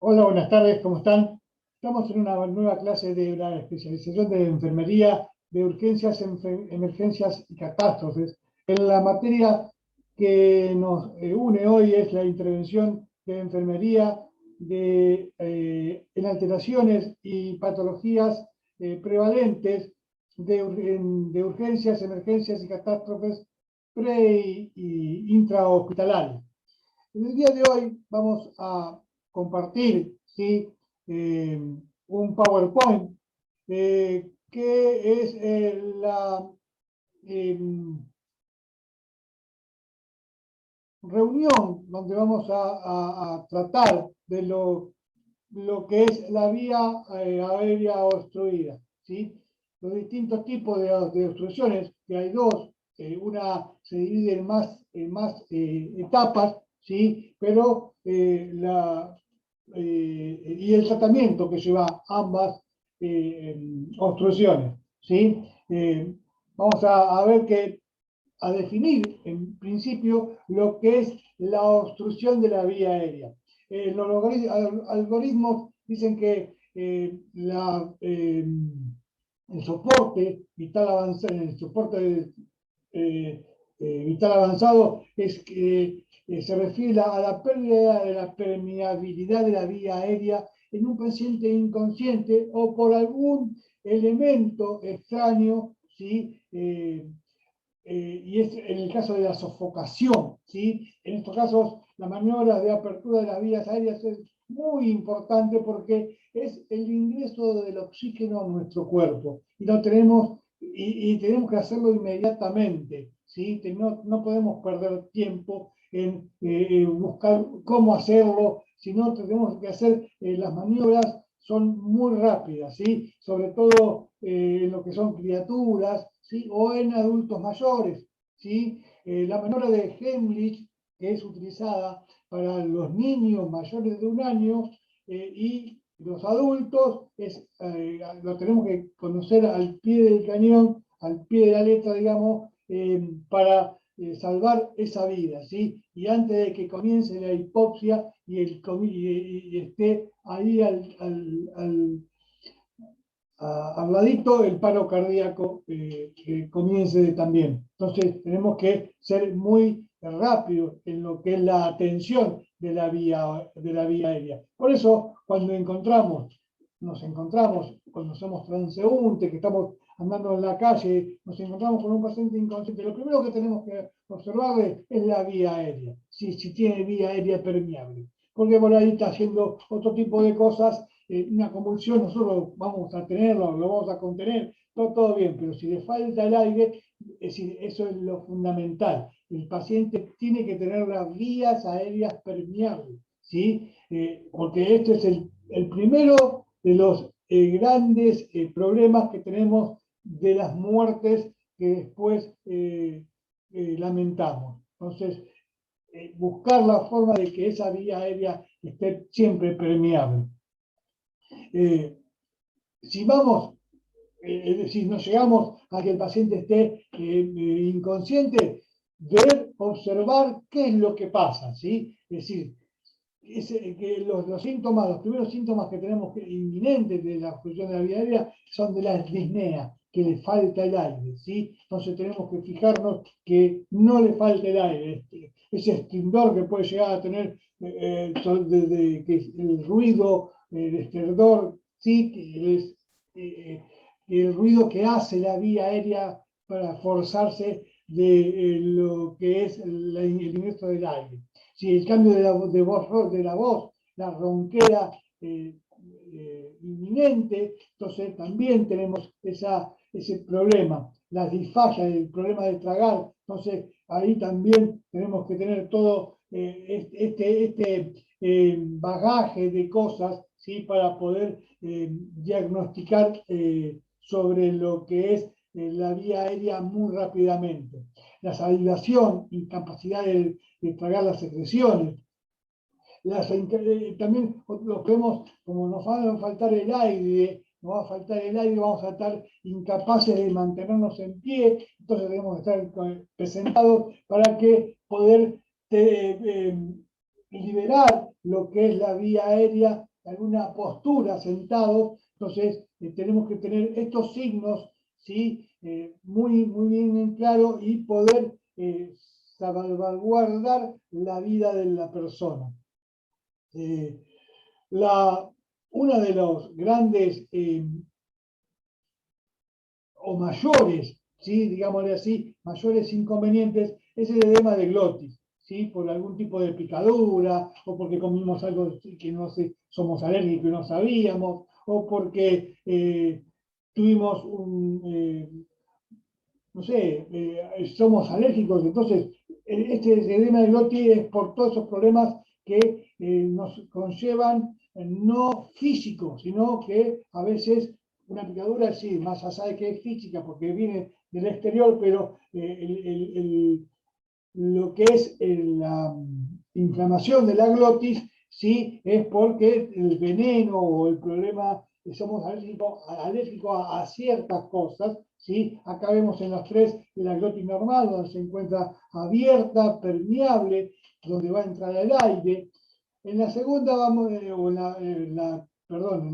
Hola, buenas tardes, ¿cómo están? Estamos en una nueva clase de la especialización de enfermería de urgencias, emergencias y catástrofes. En la materia que nos une hoy es la intervención de enfermería en alteraciones y patologías prevalentes de urgencias, emergencias y catástrofes y intrahospitalarias. En el día de hoy vamos a compartir, ¿sí? Un PowerPoint que es la eh, reunión donde vamos a tratar de lo que es la vía aérea obstruida, ¿sí? Los distintos tipos de obstrucciones, que hay dos, una se divide en más etapas, ¿sí? Pero y el tratamiento que lleva ambas obstrucciones, ¿sí? Vamos a ver a definir en principio lo que es la obstrucción de la vía aérea. Los algoritmos dicen que el soporte vital avanzado, vital avanzado es que se refiere a la pérdida de la permeabilidad de la vía aérea en un paciente inconsciente o por algún elemento extraño, ¿sí? Y es en el caso de la sofocación, ¿sí? En estos casos, la maniobra de apertura de las vías aéreas es muy importante porque es el ingreso del oxígeno a nuestro cuerpo y tenemos que hacerlo inmediatamente, ¿sí? No podemos perder tiempo en buscar cómo hacerlo, sino tenemos que hacer las maniobras son muy rápidas, ¿sí? Sobre todo en lo que son criaturas, ¿sí? O en adultos mayores, ¿sí? La maniobra de Heimlich, que es utilizada para los niños mayores de 1 año y los adultos, lo tenemos que conocer al pie del cañón, al pie de la letra, digamos, para salvar esa vida, ¿sí? Y antes de que comience la hipoxia y esté ahí al ladito el paro cardíaco que comience también. Entonces tenemos que ser muy rápidos en lo que es la atención de la vía aérea. Por eso, nos encontramos cuando somos transeúntes, que estamos andando en la calle, nos encontramos con un paciente inconsciente, lo primero que tenemos que observarle es la vía aérea, si tiene vía aérea permeable, porque por ahí está haciendo otro tipo de cosas. Una convulsión nosotros vamos a tenerlo, lo vamos a contener, todo bien, pero si le falta el aire, es decir, eso es lo fundamental. El paciente tiene que tener las vías aéreas permeables, ¿sí? Porque este es el primero de los grandes problemas que tenemos de las muertes que después lamentamos. Entonces, buscar la forma de que esa vía aérea esté siempre permeable. Si vamos, es decir, no llegamos a que el paciente esté inconsciente, observar qué es lo que pasa, ¿sí? Es decir, que los síntomas, los primeros síntomas que tenemos inminentes de la obstrucción de la vía aérea son de la disnea, que le falta el aire, ¿sí? Entonces tenemos que fijarnos que no le falte el aire, ese estrindor que puede llegar a tener que el ruido, el estridor, ¿sí? El ruido que hace la vía aérea para forzarse de lo que es el ingreso del aire. Si el cambio de la voz, la ronquera inminente, entonces también tenemos ese problema, la disfagia, el problema de tragar, entonces ahí también tenemos que tener todo bagaje de cosas, ¿sí? Para poder diagnosticar sobre lo que es la vía aérea muy rápidamente. La salivación, incapacidad de tragar las secreciones. También los vemos, como nos va a faltar el aire, vamos a estar incapaces de mantenernos en pie, entonces debemos estar presentados para que poder liberar lo que es la vía aérea alguna postura sentados. Entonces, tenemos que tener estos signos, ¿sí? Muy bien en claro y poder salvaguardar la vida de la persona. Una de los grandes o mayores, ¿sí? Digámosle así, mayores inconvenientes es el edema de glotis, ¿sí? Por algún tipo de picadura, o porque comimos algo que no sé, somos alérgicos y no sabíamos, o porque tuvimos no sé, somos alérgicos. Entonces, este edema de glotis es por todos esos problemas que nos conllevan no físicos, sino que a veces una picadura, sí, más allá de que es física porque viene del exterior, pero lo que es la inflamación de la glotis, sí, es porque el veneno o el problema, somos alérgicos a ciertas cosas, ¿sí? Acá vemos en las tres la glotis normal, donde se encuentra abierta, permeable, donde va a entrar el aire. En la segunda vamos, o perdón,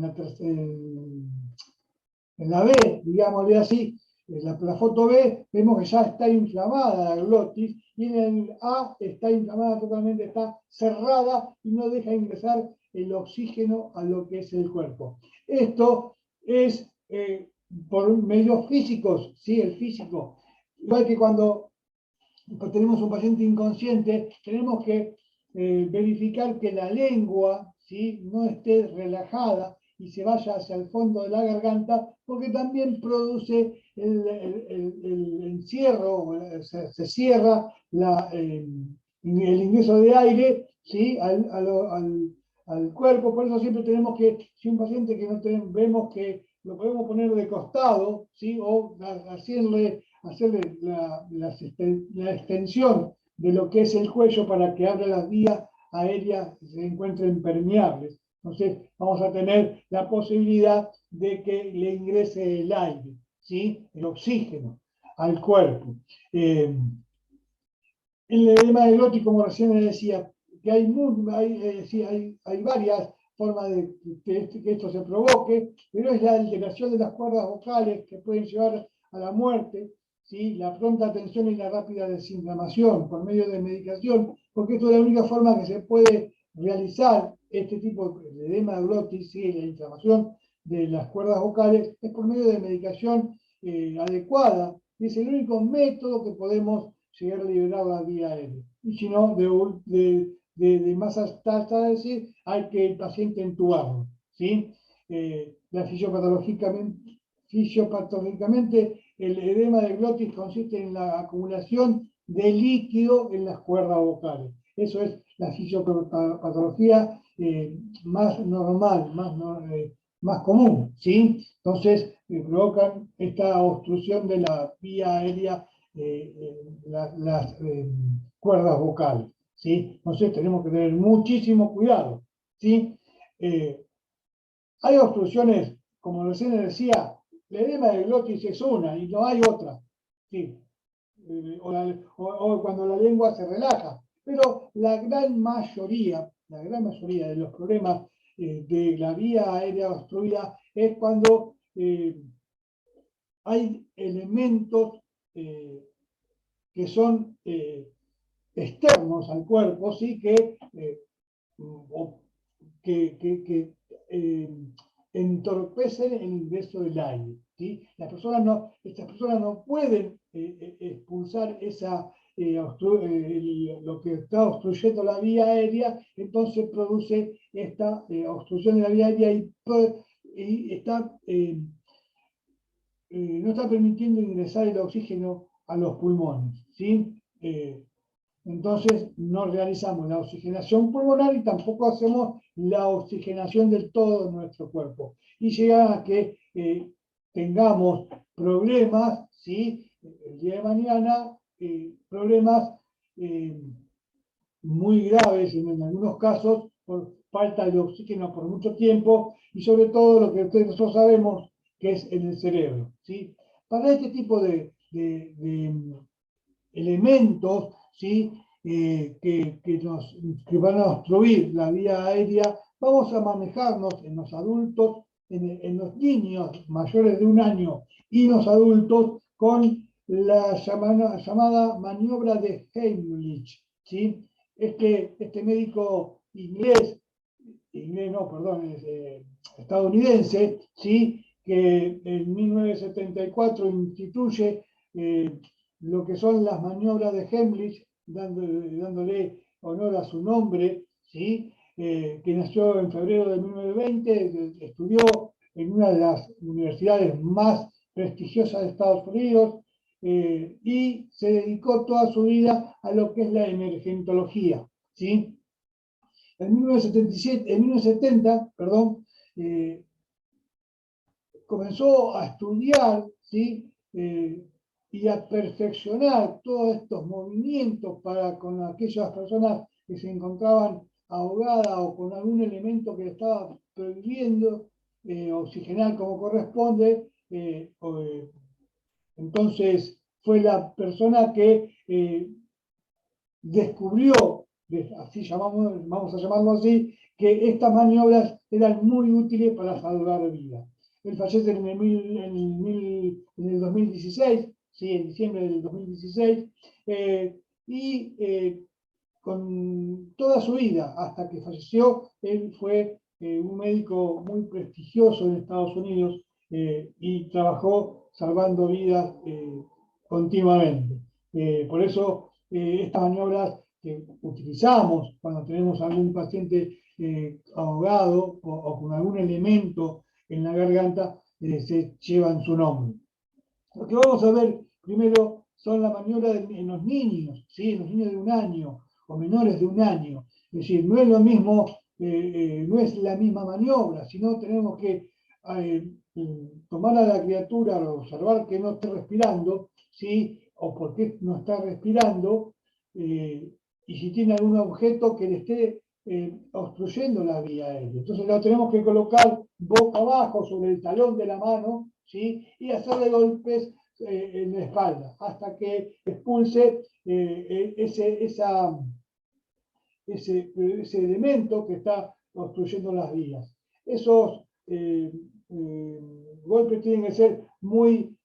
en la B, digámosle así, en la foto B, vemos que ya está inflamada la glotis, y en el A está inflamada totalmente, está cerrada y no deja ingresar el oxígeno a lo que es el cuerpo. Esto es por medios físicos, ¿sí? El físico. Igual que cuando tenemos un paciente inconsciente, tenemos que verificar que la lengua, ¿sí? No esté relajada y se vaya hacia el fondo de la garganta, porque también produce el encierro, se cierra el ingreso de aire, ¿sí? Al cuerpo. Por eso siempre tenemos que, si un paciente que no vemos que lo podemos poner de costado, ¿sí? O hacerle la extensión de lo que es el cuello para que abra las vías aéreas y se encuentren permeables. Entonces vamos a tener la posibilidad de que le ingrese el aire, ¿sí? El oxígeno al cuerpo. El edema de glotis, como recién les decía, que hay varias formas de que esto se provoque, pero es la alteración de las cuerdas vocales que pueden llevar a la muerte, ¿sí? La pronta atención y la rápida desinflamación por medio de medicación, porque esto es la única forma que se puede realizar este tipo de edema de glotis, ¿sí? La inflamación de las cuerdas vocales, es por medio de medicación adecuada, y es el único método que podemos llegar a liberar la vía aérea. Y si no, de más hasta decir, hay que el paciente entubarlo, ¿sí? Fisiopatológicamente, el edema de glotis consiste en la acumulación de líquido en las cuerdas vocales. Eso es la fisiopatología más normal, más común, ¿sí? Entonces, provocan esta obstrucción de la vía aérea, las cuerdas vocales, ¿sí? Entonces tenemos que tener muchísimo cuidado, ¿sí? Hay obstrucciones, como recién decía, el edema de glotis es una y no hay otra, ¿sí? O cuando la lengua se relaja, pero la gran mayoría de los problemas de la vía aérea obstruida es cuando hay elementos que son externos al cuerpo, ¿sí? Que entorpecen el ingreso del aire, ¿sí? Estas personas no pueden expulsar lo que está obstruyendo la vía aérea, entonces produce esta obstrucción de la vía aérea y no está permitiendo ingresar el oxígeno a los pulmones, ¿sí? Entonces no realizamos la oxigenación pulmonar y tampoco hacemos la oxigenación del todo de nuestro cuerpo. Y llega a que tengamos problemas, ¿sí? El día de mañana, problemas muy graves en algunos casos por falta de oxígeno por mucho tiempo y sobre todo lo que nosotros sabemos que es en el cerebro, ¿sí? Para este tipo de elementos, ¿sí? Que van a obstruir la vía aérea, vamos a manejarnos en los adultos, en los niños mayores de 1 año y los adultos con la llamada maniobra de Heimlich, ¿sí? Este médico inglés no, perdón, estadounidense, ¿sí? Que en 1974 instituye lo que son las maniobras de Heimlich, dándole honor a su nombre, ¿sí? Que nació en febrero de 1920, estudió en una de las universidades más prestigiosas de Estados Unidos, y se dedicó toda su vida a lo que es la emergentología, ¿sí? En 1970, perdón, comenzó a estudiar, ¿sí? Y a perfeccionar todos estos movimientos para con aquellas personas que se encontraban ahogadas o con algún elemento que le estaba prohibiendo oxigenar como corresponde. Entonces fue la persona que descubrió, así vamos a llamarlo así, que estas maniobras eran muy útiles para salvar vidas. Él fallece en el 2016, ¿sí? En diciembre del 2016, con toda su vida, hasta que falleció, él fue un médico muy prestigioso en Estados Unidos, y trabajó salvando vidas continuamente. Por eso estas maniobras que utilizamos cuando tenemos algún paciente ahogado o con algún elemento en la garganta, se llevan su nombre. Lo que vamos a ver primero son la maniobra en los niños, ¿sí? En los niños de 1 año o menores de 1 año. Es decir, no es lo mismo, no es la misma maniobra, sino tenemos que tomar a la criatura, observar que no esté respirando, ¿sí? O por qué no está respirando, y si tiene algún objeto que le esté obstruyendo la vía aérea. Entonces lo tenemos que colocar boca abajo sobre el talón de la mano, ¿sí? Y hacerle golpes en la espalda hasta que expulse ese elemento que está obstruyendo las vías. Esos golpes tienen que ser muy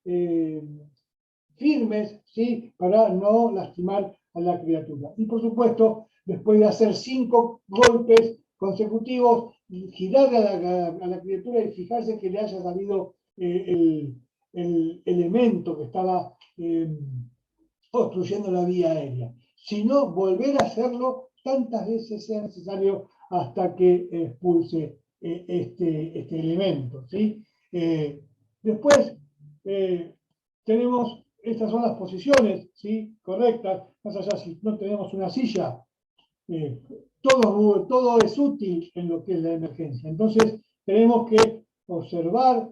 firmes, ¿sí? Para no lastimar a la criatura. Y por supuesto, después de hacer 5 golpes consecutivos, girar a la criatura y fijarse que le haya salido el elemento que estaba obstruyendo la vía aérea. Si no, volver a hacerlo tantas veces sea necesario hasta que expulse este elemento, ¿sí? Después tenemos, estas son las posiciones, ¿sí? Correctas, más allá si no tenemos una silla, todo es útil en lo que es la emergencia. Entonces tenemos que observar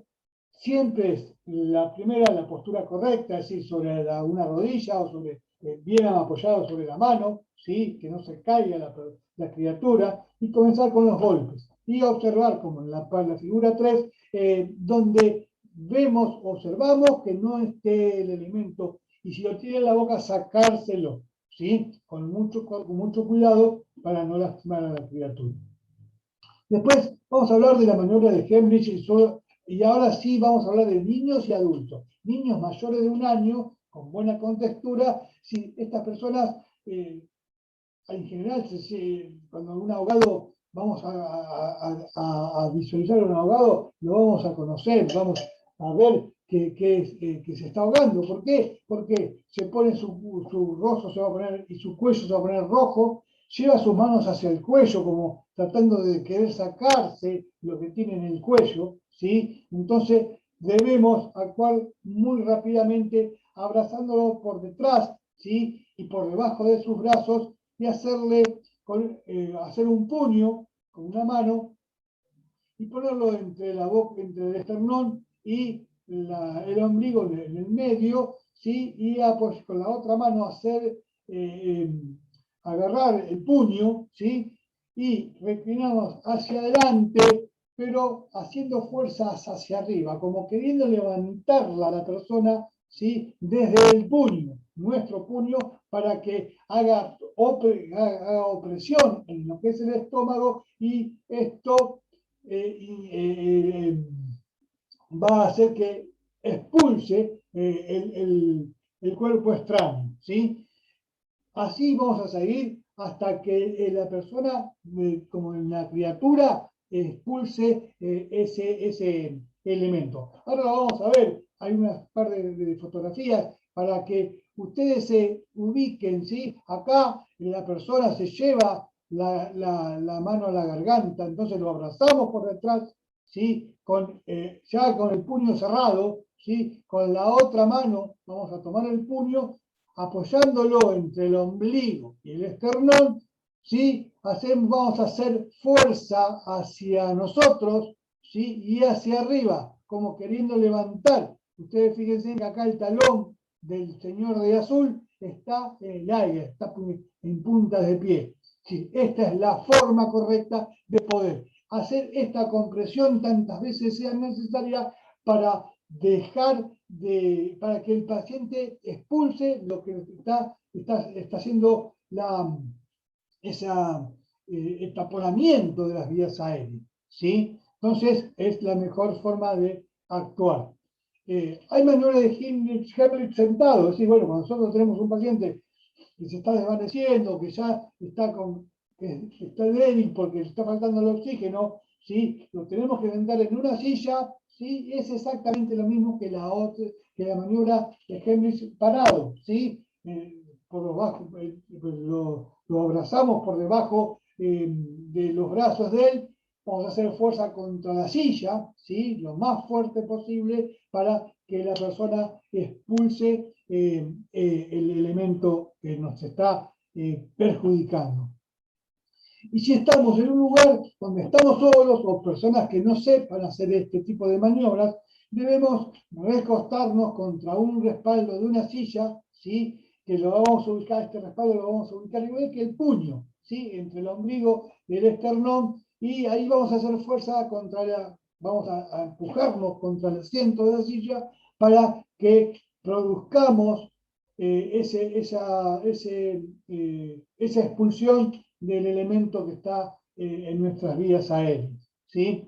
siempre la primera, la postura correcta, es decir, sobre una rodilla o bien apoyado sobre la mano, ¿sí? Que no se caiga la criatura, y comenzar con los golpes. Y observar, como en la figura 3, donde observamos que no esté el alimento, y si lo tiene en la boca, sacárselo, ¿sí? Con mucho cuidado para no lastimar a la criatura. Después vamos a hablar de la maniobra de Heimlich, y ahora sí vamos a hablar de niños y adultos. Niños mayores de 1 año, con buena contextura. Si estas personas, en general, cuando un ahogado, vamos a visualizar a un ahogado, lo vamos a conocer, vamos a ver que se está ahogando. ¿Por qué? Porque se pone su rostro se va a poner, y su cuello se va a poner rojo, lleva sus manos hacia el cuello como tratando de querer sacarse lo que tiene en el cuello, ¿sí? Entonces debemos actuar muy rápidamente abrazándolo por detrás, ¿sí? Y por debajo de sus brazos, y hacer un puño con una mano y ponerlo entre la boca, entre el esternón y el ombligo en el medio, ¿sí? Y con la otra mano agarrar el puño, ¿sí? Y reclinamos hacia adelante, pero haciendo fuerzas hacia arriba, como queriendo levantarla a la persona, ¿sí? Desde el puño, nuestro puño, para que haga opresión en lo que es el estómago y esto va a hacer que expulse el cuerpo extraño, ¿sí? Así vamos a seguir hasta que la persona, como la criatura, expulse ese elemento. Ahora lo vamos a ver, hay unas par de fotografías para que ustedes se ubiquen, ¿sí? Acá la persona se lleva la mano a la garganta, entonces lo abrazamos por detrás, ¿sí? Ya con el puño cerrado, ¿sí? Con la otra mano vamos a tomar el puño apoyándolo entre el ombligo y el esternón, ¿sí? Vamos a hacer fuerza hacia nosotros, ¿sí? Y hacia arriba, como queriendo levantar. Ustedes fíjense que acá el talón del señor de azul está en el aire, está en puntas de pie. Sí, esta es la forma correcta de poder hacer esta compresión tantas veces sea necesaria para para que el paciente expulse lo que está haciendo el taponamiento de las vías aéreas, ¿sí? Entonces es la mejor forma de actuar. Hay maniobras de Heimlich sentado, es decir, bueno, cuando nosotros tenemos un paciente que se está desvaneciendo, que ya que está débil porque le está faltando el oxígeno, ¿sí? Lo tenemos que sentar en una silla, ¿sí? Es exactamente lo mismo que que la maniobra de Heimlich parado, ¿sí? Por debajo, lo abrazamos por debajo de los brazos de él, vamos a hacer fuerza contra la silla, ¿sí? Lo más fuerte posible para que la persona expulse el elemento que nos está perjudicando. Y si estamos en un lugar donde estamos solos o personas que no sepan hacer este tipo de maniobras, debemos recostarnos contra un respaldo de una silla, ¿sí? Que lo vamos a ubicar, este respaldo lo vamos a ubicar igual que el puño, ¿sí? Entre el ombligo y el esternón, y ahí vamos a hacer fuerza vamos a empujarnos contra el asiento de la silla para que produzcamos esa expulsión del elemento que está en nuestras vías aéreas, ¿sí?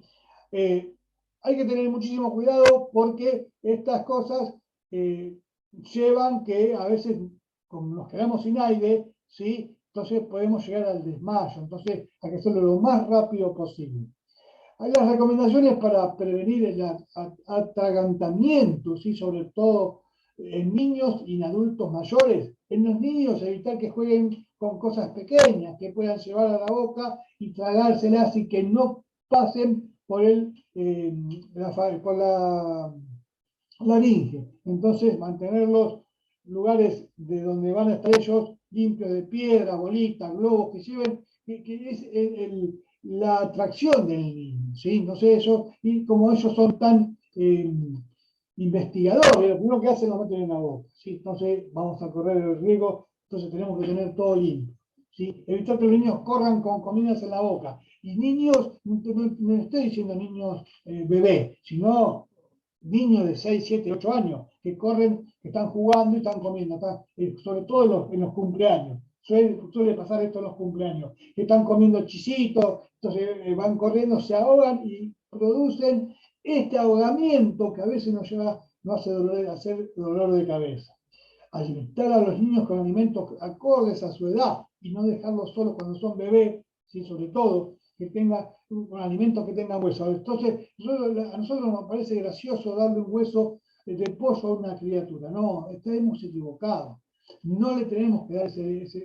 Hay que tener muchísimo cuidado porque estas cosas llevan que a veces, como nos quedamos sin aire, ¿sí? Entonces podemos llegar al desmayo, entonces hay que hacerlo lo más rápido posible. Hay las recomendaciones para prevenir el atragantamiento, ¿sí? Sobre todo en niños y en adultos mayores. En los niños evitar que jueguen con cosas pequeñas que puedan llevar a la boca y tragárselas y que no pasen por por la laringe. Entonces, mantener los lugares de donde van a estar ellos limpios de piedra, bolitas, globos, que lleven, que es la atracción del niño, ¿sí? No sé, eso, y como ellos son tan investigadores, lo primero que hacen lo meten en la boca, ¿sí? Entonces vamos a correr el riesgo, entonces tenemos que tener todo limpio, ¿sí? Evitar que los niños corran con comidas en la boca. Y niños, no estoy diciendo niños bebés, sino niños de 6, 7, 8 años que corren, que están jugando y están comiendo, sobre todo en los cumpleaños. Suele pasar esto en los cumpleaños, que están comiendo chisitos, entonces van corriendo, se ahogan y producen este ahogamiento que a veces nos hace hacer dolor de cabeza. Alimentar a los niños con alimentos acordes a su edad y no dejarlos solos cuando son bebés, ¿sí? Sobre todo que tenga un alimento que tenga hueso. Entonces, a nosotros nos parece gracioso darle un hueso de pollo a una criatura. No, estamos equivocados. No le tenemos que dar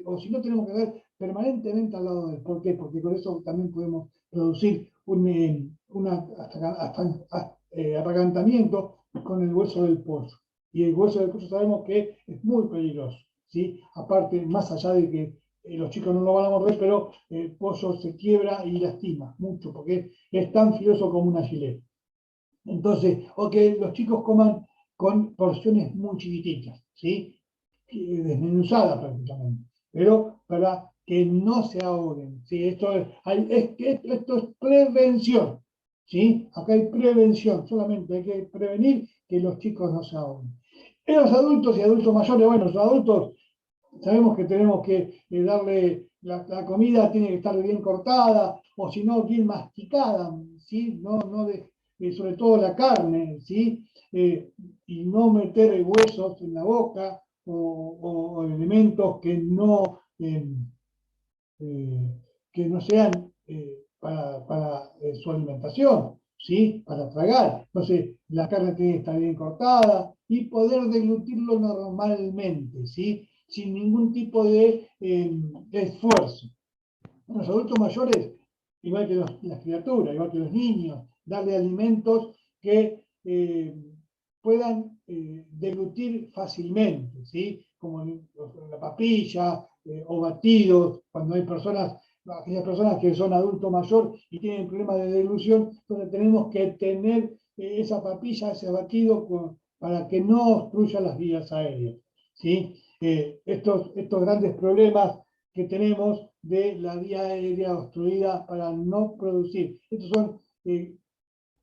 o si no tenemos que dar permanentemente al lado de él. ¿Por qué? Porque con eso también podemos producir un atragantamiento con el hueso del pollo. Y el hueso del pollo sabemos que es muy peligroso, ¿sí? Aparte, más allá de que los chicos no lo van a morder, pero el pollo se quiebra y lastima mucho, porque es tan filoso como una gileta. Entonces, o que los chicos coman con porciones muy chiquititas, ¿sí? Desmenuzadas prácticamente, pero para que no se ahoguen, ¿sí? Esto es prevención, ¿sí? Acá hay prevención, solamente hay que prevenir que los chicos no se ahoguen. En los adultos y adultos mayores, bueno, los adultos Sabemos que tenemos que darle, la comida tiene que estar bien cortada, o si no, bien masticada, ¿sí? Sobre todo la carne, ¿sí? Y no meter huesos en la boca o elementos que no sean para su alimentación, ¿sí? Para tragar. Entonces, la carne tiene que estar bien cortada y poder deglutirlo normalmente, ¿sí? Sin ningún tipo de esfuerzo. Los adultos mayores, igual que las criaturas, igual que los niños, darle alimentos que puedan deglutir fácilmente, ¿sí? Como la papilla o batidos, cuando hay aquellas personas que son adultos mayor y tienen problemas de deglución, entonces tenemos que tener esa papilla, ese batido para que no obstruya las vías aéreas, ¿sí? Estos grandes problemas que tenemos de la vía aérea obstruida para no producir. Estas son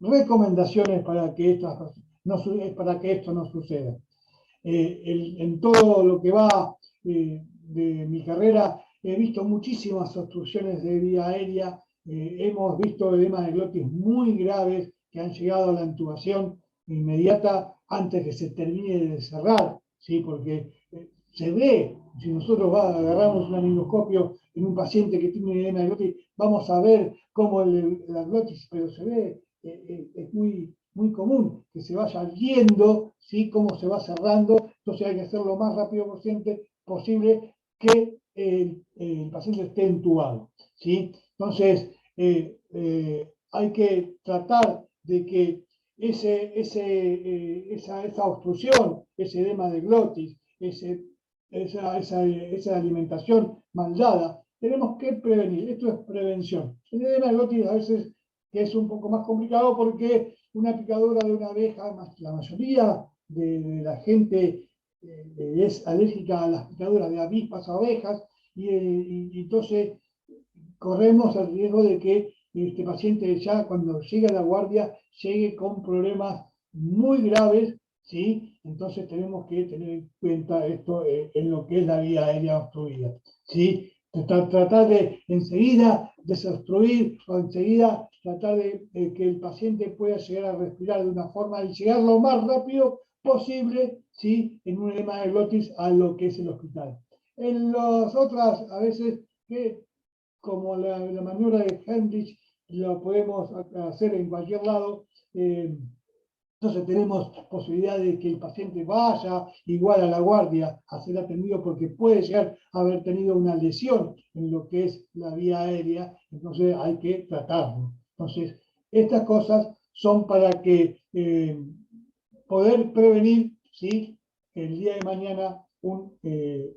recomendaciones para que esto no suceda. En todo lo que va de mi carrera, he visto muchísimas obstrucciones de vía aérea, hemos visto edemas de glotis muy graves que han llegado a la intubación inmediata antes que se termine de cerrar, ¿sí? Porque se ve, si nosotros agarramos un laringoscopio en un paciente que tiene un edema de glotis, vamos a ver cómo la glotis, pero se ve, es muy común que se vaya viendo, ¿sí? Cómo se va cerrando, entonces hay que hacerlo lo más rápido posible que el paciente esté entubado, ¿sí? Entonces, hay que tratar de que esa obstrucción, ese edema de glotis, esa alimentación mal dada, tenemos que prevenir. Esto es prevención. El edema de glotis a veces que es un poco más complicado porque una picadura de una abeja, la mayoría de la gente es alérgica a las picaduras de avispas o abejas y entonces corremos el riesgo de que este paciente ya cuando llegue a la guardia llegue con problemas muy graves, ¿sí? Entonces tenemos que tener en cuenta esto en lo que es la vía aérea obstruida, ¿sí? Tratar de enseguida desobstruir o enseguida tratar de que el paciente pueda llegar a respirar de una forma y llegar lo más rápido posible, ¿sí? En un edema de glotis a lo que es el hospital. En las otras, a veces, que como la maniobra de Heimlich, lo podemos hacer en cualquier lado. Entonces tenemos posibilidad de que el paciente vaya igual a la guardia a ser atendido porque puede llegar a haber tenido una lesión en lo que es la vía aérea, entonces hay que tratarlo. Entonces, estas cosas son para que poder prevenir, ¿sí? El día de mañana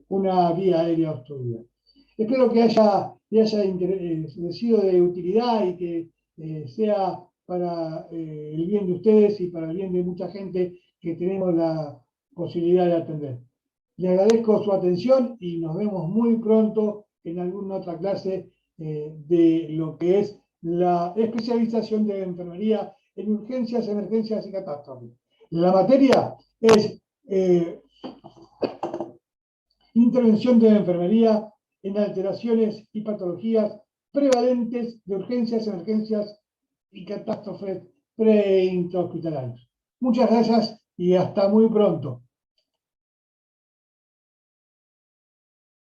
una vía aérea obstruida. Espero que le haya sido de utilidad y que sea para el bien de ustedes y para el bien de mucha gente que tenemos la posibilidad de atender. Le agradezco su atención y nos vemos muy pronto en alguna otra clase de lo que es la especialización de enfermería en urgencias, emergencias y catástrofes. La materia es intervención de enfermería en alteraciones y patologías prevalentes de urgencias, emergencias y catástrofes pre-intrahospitalarios. Muchas gracias y hasta muy pronto.